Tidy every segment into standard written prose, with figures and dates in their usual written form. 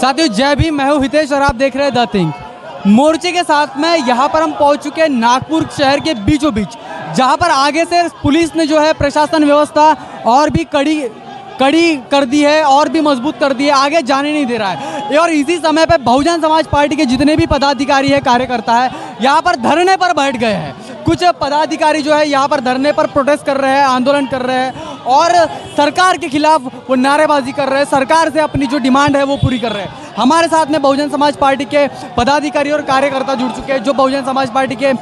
साथियों जय भीम, मैं हूं हितेश और आप देख रहे हैं द थिंक। मोर्चे के साथ में यहाँ पर हम पहुंच चुके हैं नागपुर शहर के बीचों बीच, जहाँ पर आगे से पुलिस ने जो है प्रशासन व्यवस्था और भी कड़ी कर दी है और भी मजबूत कर दी है, आगे जाने नहीं दे रहा है। और इसी समय पे बहुजन समाज पार्टी के जितने भी पदाधिकारी है, कार्यकर्ता है, यहाँ पर धरने पर बैठ गए हैं। कुछ पदाधिकारी जो है यहाँ पर धरने पर प्रोटेस्ट कर रहे हैं, आंदोलन कर रहे हैं और सरकार के खिलाफ वो नारेबाजी कर रहे हैं, सरकार से अपनी जो डिमांड है वो पूरी कर रहे हैं। हमारे साथ में बहुजन समाज पार्टी के पदाधिकारी और कार्यकर्ता जुड़ चुके हैं, जो बहुजन समाज पार्टी के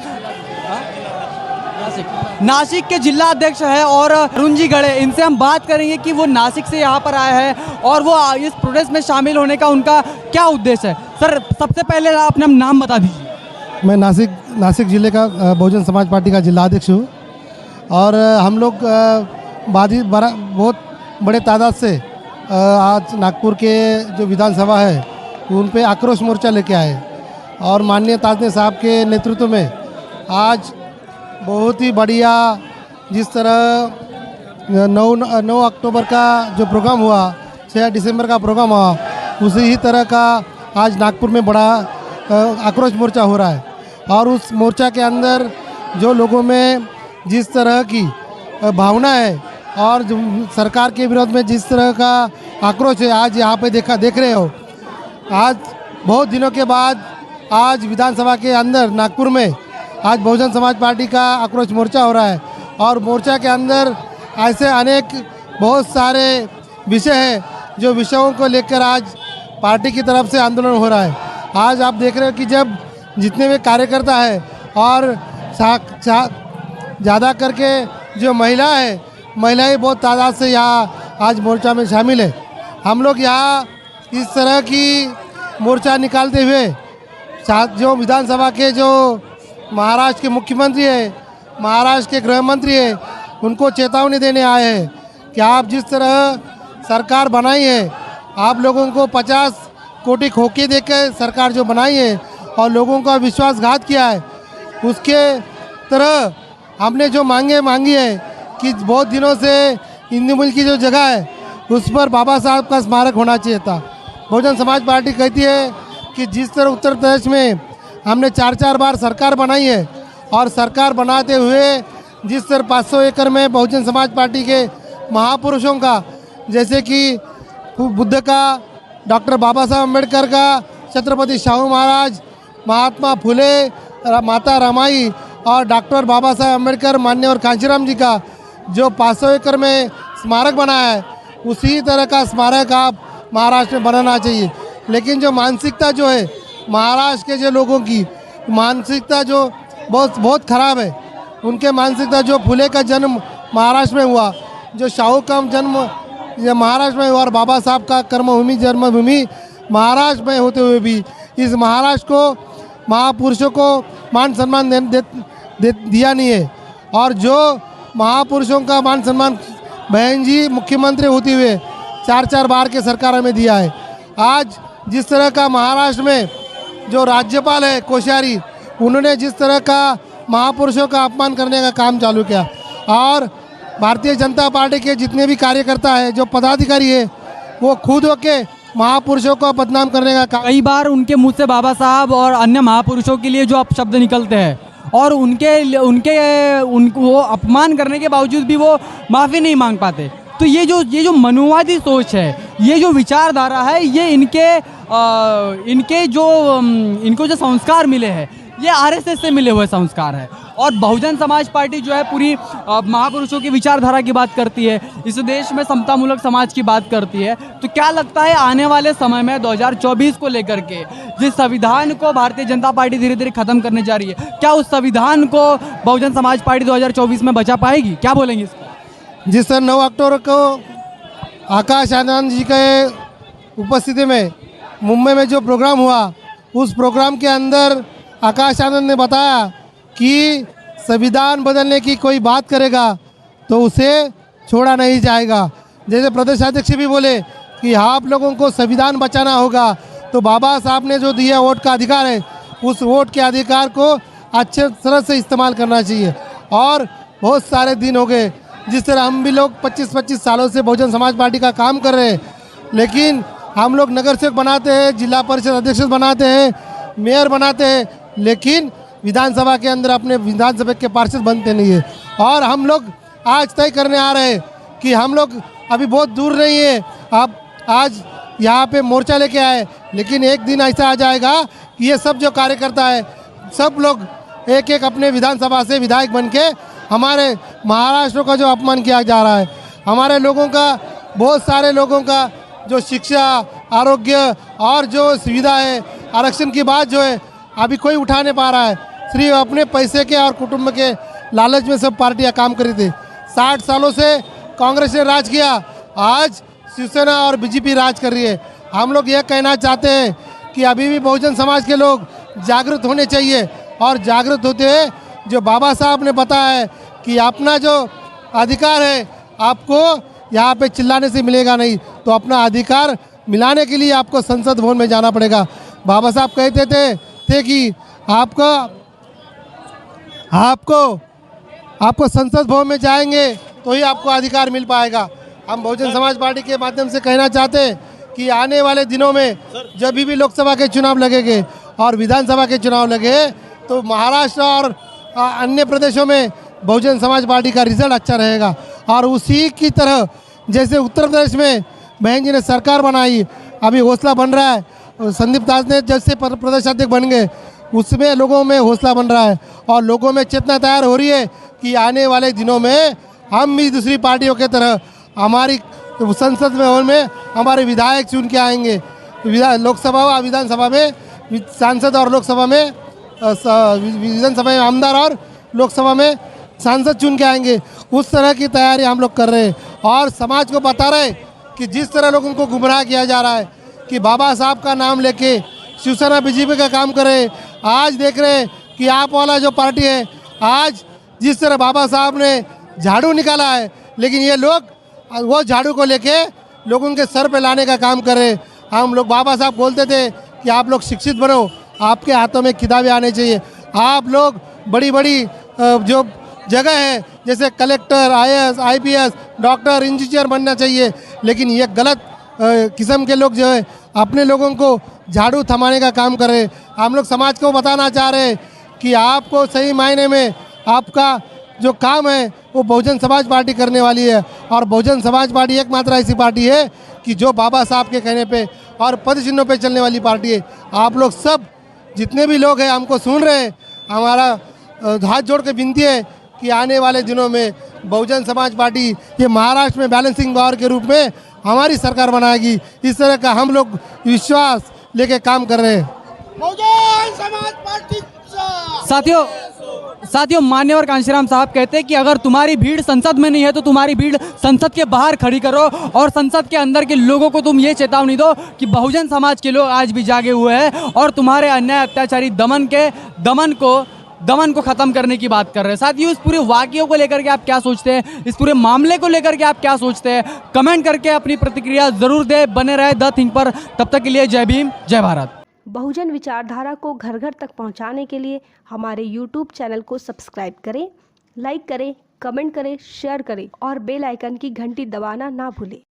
नासिक के जिला अध्यक्ष है और अरुण जी गड़े, इनसे हम बात करेंगे कि वो नासिक से यहाँ पर आए हैं और वो इस प्रोटेस्ट में शामिल होने का उनका क्या उद्देश्य है। सर, सबसे पहले आप अपना नाम बता दीजिए। मैं नासिक ज़िले का बहुजन समाज पार्टी का जिला अध्यक्ष हूँ और हम लोग बहुत बड़े तादाद से आज नागपुर के जो विधानसभा है उन पे आक्रोश मोर्चा लेके आए और माननीय ताजने साहब के नेतृत्व में आज बहुत ही बढ़िया, जिस तरह 9 अक्टूबर का जो प्रोग्राम हुआ, 6 दिसंबर का प्रोग्राम हुआ, उसी ही तरह का आज नागपुर में बड़ा आक्रोश मोर्चा हो रहा है। और उस मोर्चा के अंदर जो लोगों में जिस तरह की भावना है और जो सरकार के विरोध में जिस तरह का आक्रोश है, आज यहाँ पे देख रहे हो। आज बहुत दिनों के बाद आज विधानसभा के अंदर नागपुर में आज बहुजन समाज पार्टी का आक्रोश मोर्चा हो रहा है और मोर्चा के अंदर ऐसे अनेक बहुत सारे विषय हैं जो विषयों को लेकर आज पार्टी की तरफ से आंदोलन हो रहा है। आज आप देख रहे हो कि जब जितने भी कार्यकर्ता है और ज़्यादा करके जो महिलाएं बहुत तादाद से यहाँ आज मोर्चा में शामिल है। हम लोग यहाँ इस तरह की मोर्चा निकालते हुए जो विधानसभा के जो महाराष्ट्र के मुख्यमंत्री है, महाराष्ट्र के गृह मंत्री है, उनको चेतावनी देने आए हैं कि आप जिस तरह सरकार बनाई है, आप लोगों को 50 कोटी खोके देकर सरकार जो बनाई है और लोगों का विश्वासघात किया है, उसके तरह हमने जो मांगी है कि बहुत दिनों से हिंदू मिल की जो जगह है उस पर बाबा साहब का स्मारक होना चाहिए था। बहुजन समाज पार्टी कहती है कि जिस तरह उत्तर प्रदेश में हमने 4 बार सरकार बनाई है और सरकार बनाते हुए जिस तरह 500 एकड़ में बहुजन समाज पार्टी के महापुरुषों का, जैसे कि बुद्ध का, डॉक्टर बाबा साहब अम्बेडकर का, छत्रपति शाहू महाराज, महात्मा फुले, माता रमाई और डॉक्टर बाबा साहब अम्बेडकर, मान्यवर कांशीराम जी का जो 500 एकड़ में स्मारक बनाया है, उसी तरह का स्मारक आप महाराष्ट्र में बनाना चाहिए। लेकिन जो मानसिकता जो है महाराष्ट्र के जो लोगों की मानसिकता जो बहुत ख़राब है, उनके मानसिकता जो फुले का जन्म महाराष्ट्र में हुआ, जो शाहू का जन्म महाराष्ट्र में हुआ और बाबा साहब का कर्मभूमि जन्मभूमि महाराष्ट्र में होते हुए भी इस महाराष्ट्र को महापुरुषों को मान सम्मान दिया नहीं है। और जो महापुरुषों का मान सम्मान बहन जी मुख्यमंत्री होते हुए 4 बार के सरकार में दिया है। आज जिस तरह का महाराष्ट्र में जो राज्यपाल है कोश्यारी, उन्होंने जिस तरह का महापुरुषों का अपमान करने का काम चालू किया और भारतीय जनता पार्टी के जितने भी कार्यकर्ता है, जो पदाधिकारी है, वो खुद होके महापुरुषों को बदनाम करने का काम। कई बार उनके मुंह से बाबा साहब और अन्य महापुरुषों के लिए जो अपशब्द निकलते हैं और उनको अपमान करने के बावजूद भी वो माफ़ी नहीं मांग पाते। तो ये जो मनुवादी सोच है, ये जो विचारधारा है, ये इनको जो संस्कार मिले हैं, ये आरएसएस से मिले हुए संस्कार है। और बहुजन समाज पार्टी जो है पूरी महापुरुषों की विचारधारा की बात करती है, इस देश में समतामूलक समाज की बात करती है। तो क्या लगता है आने वाले समय में 2024 को लेकर के जिस संविधान को भारतीय जनता पार्टी धीरे धीरे खत्म करने जा रही है, क्या उस संविधान को बहुजन समाज पार्टी 2024 में बचा पाएगी? क्या बोलेंगे इसको? जिस तरह 9 अक्टूबर को आकाश आनंद जी के उपस्थिति में मुंबई में जो प्रोग्राम हुआ, उस प्रोग्राम के अंदर आकाश आनंद ने बताया कि संविधान बदलने की कोई बात करेगा तो उसे छोड़ा नहीं जाएगा। जैसे प्रदेश अध्यक्ष भी बोले कि आप लोगों को संविधान बचाना होगा, तो बाबा साहब ने जो दिया वोट का अधिकार है, उस वोट के अधिकार को अच्छे तरह से इस्तेमाल करना चाहिए। और बहुत सारे दिन हो गए जिस तरह हम भी लोग 25-25 सालों से बहुजन समाज पार्टी का काम कर रहे हैं, लेकिन हम लोग नगर सेवक बनाते हैं, जिला परिषद अध्यक्ष बनाते हैं, मेयर बनाते हैं, लेकिन विधानसभा के अंदर अपने विधानसभा के पार्षद बनते नहीं है। और हम लोग आज तय करने आ रहे हैं कि हम लोग अभी बहुत दूर नहीं है, अब आज यहाँ पे मोर्चा लेके आए, लेकिन एक दिन ऐसा आ जाएगा कि ये सब जो कार्यकर्ता है सब लोग एक एक अपने विधानसभा से विधायक बन के हमारे महाराष्ट्र का जो अपमान किया जा रहा है, हमारे लोगों का, बहुत सारे लोगों का जो शिक्षा, आरोग्य और जो सुविधा है, आरक्षण की बात जो है अभी कोई उठा नहीं पा रहा है। सिर्फ अपने पैसे के और कुटुंब के लालच में सब पार्टियां काम करी थी। 60 सालों से कांग्रेस ने राज किया, आज शिवसेना और बीजेपी राज कर रही है। हम लोग यह कहना चाहते हैं कि अभी भी बहुजन समाज के लोग जागृत होने चाहिए, और जागृत होते हैं जो बाबा साहब ने बताया है कि अपना जो अधिकार है आपको यहाँ पे चिल्लाने से मिलेगा नहीं, तो अपना अधिकार मिलाने के लिए आपको संसद भवन में जाना पड़ेगा। बाबा साहब कहते थे कि आपको संसद भवन में जाएंगे तो ही आपको अधिकार मिल पाएगा। हम बहुजन समाज पार्टी के माध्यम से कहना चाहते हैं कि आने वाले दिनों में जब भी लोकसभा के चुनाव लगेंगे और विधानसभा के चुनाव लगे तो महाराष्ट्र और अन्य प्रदेशों में बहुजन समाज पार्टी का रिजल्ट अच्छा रहेगा। और उसी की तरह जैसे उत्तर प्रदेश में बहन जी ने सरकार बनाई, अभी हौसला बन रहा है, संदीप दास ने जैसे प्रदेश अध्यक्ष बन गए, उसमें लोगों में हौसला बन रहा है और लोगों में चेतना तैयार हो रही है कि आने वाले दिनों में हम भी दूसरी पार्टियों की तरह हमारी संसद में हमारे विधायक चुन के आएंगे। लोकसभा और विधानसभा में सांसद और लोकसभा में विधानसभा में आमदार और लोकसभा में सांसद चुन के आएंगे। उस तरह की तैयारी हम लोग कर रहे हैं और समाज को बता रहे हैं कि जिस तरह लोगों को गुमराह किया जा रहा है कि बाबा साहब का नाम लेके शिवसेना बीजेपी का काम करे। आज देख रहे हैं कि आप वाला जो पार्टी है, आज जिस तरह बाबा साहब ने झाड़ू निकाला है, लेकिन ये लोग वो झाड़ू को लेके लोगों के सर पे लाने का काम कर रहे हैं। हम लोग बाबा साहब बोलते थे कि आप लोग शिक्षित बनो, आपके हाथों में किताबें आने चाहिए, आप लोग बड़ी बड़ी जो जगह है जैसे collector, IAS, IPS, doctor, engineer बनना चाहिए। लेकिन ये गलत किस्म के लोग जो है अपने लोगों को झाड़ू थमाने का काम कर रहे हैं। हम लोग समाज को बताना चाह रहे हैं कि आपको सही मायने में आपका जो काम है वो बहुजन समाज पार्टी करने वाली है। और बहुजन समाज पार्टी एकमात्र ऐसी पार्टी है कि जो बाबा साहब के कहने पे और पद चिन्हों पे चलने वाली पार्टी है। आप लोग सब जितने भी लोग हैं हमको सुन रहे हैं, हमारा हाथ जोड़ के विनती है कि आने वाले दिनों में बहुजन समाज पार्टी ये महाराष्ट्र में बैलेंसिंग पावर के रूप में हमारी सरकार बनाएगी। इस तरह का हम लोग विश्वास लेके काम कर रहे हैं। बहुजन समाज पार्टी साथियों मान्यवर कांशीराम साहब कहते हैं कि अगर तुम्हारी भीड़ संसद में नहीं है तो तुम्हारी भीड़ संसद के बाहर खड़ी करो और संसद के अंदर के लोगों को तुम ये चेतावनी दो कि बहुजन समाज के लोग आज भी जागे हुए हैं और तुम्हारे अन्याय अत्याचारी दमन को खत्म करने की बात कर रहे हैं। साथियों इस पूरे वाकये को लेकर के आप क्या सोचते हैं, इस पूरे मामले को लेकर के आप क्या सोचते हैं, कमेंट करके अपनी प्रतिक्रिया जरूर दें। बने रहे द थिंक पर, तब तक के लिए जय भीम, जय भारत। बहुजन विचारधारा को घर घर तक पहुंचाने के लिए हमारे YouTube चैनल को सब्सक्राइब करें, लाइक करें, कमेंट करें, शेयर करें और बेल आइकन की घंटी दबाना ना भूलें।